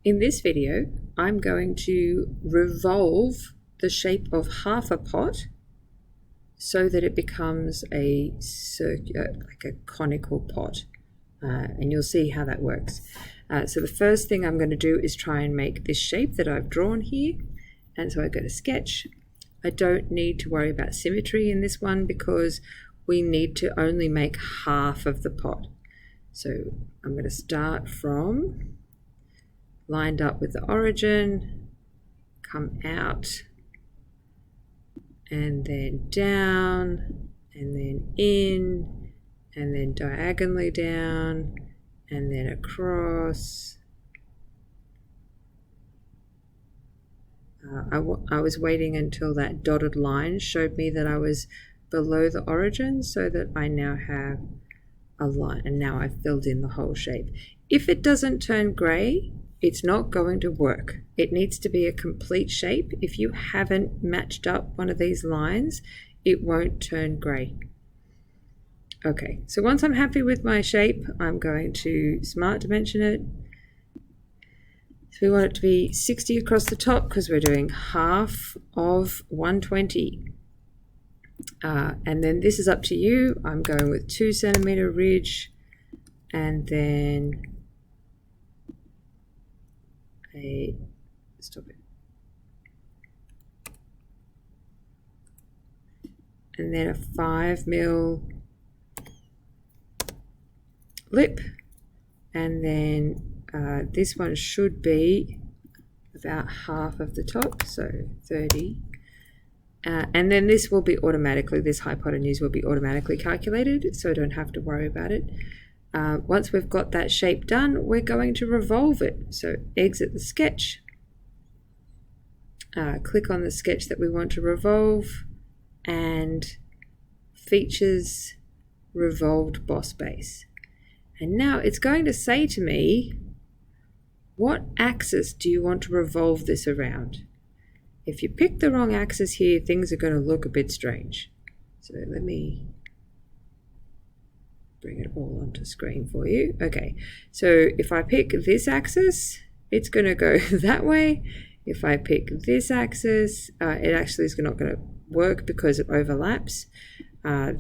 In this video, I'm going to revolve the shape of half a pot so that it becomes a circular, like a conical pot, and you'll see how that works. So the first thing I'm going to do is try and make this shape that I've drawn here, and so I go to sketch. I don't need to worry about symmetry in this one because we need to only make half of the pot. So I'm going to start from lined up with the origin, come out, and then down, and then in, and then diagonally down, and then across. I was waiting until that dotted line showed me that I was below the origin so that I now have a line, and now I've filled in the whole shape. If it doesn't turn grey, it's not going to work. It needs to be a complete shape. If you haven't matched up one of these lines, it won't turn grey. Okay, so once I'm happy with my shape, I'm going to smart dimension it. So we want it to be 60 across the top because we're doing half of 120. And then this is up to you. I'm going with 2 centimeter ridge, and then and then a 5 mil lip, and then this one should be about half of the top, so 30. And then this will be automatically, this hypotenuse will be automatically calculated, so I don't have to worry about it. Once we've got that shape done, we're going to revolve it. So exit the sketch, click on the sketch that we want to revolve, and features revolved boss base. And now it's going to say to me, what axis do you want to revolve this around? If you pick the wrong axis here, things are going to look a bit strange. So let me bring it all onto screen for you. Okay, so if I pick this axis, it's going to go that way. If I pick this axis, it actually is not going to work because it overlaps.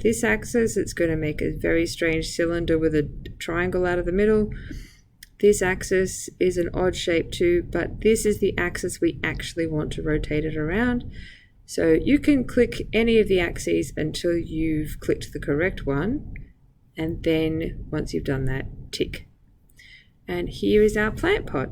This axis, it's going to make a very strange cylinder with a triangle out of the middle. This axis is an odd shape too, but this is the axis we actually want to rotate it around. So you can click any of the axes until you've clicked the correct one, and then once you've done that, tick. And here is our plant pot.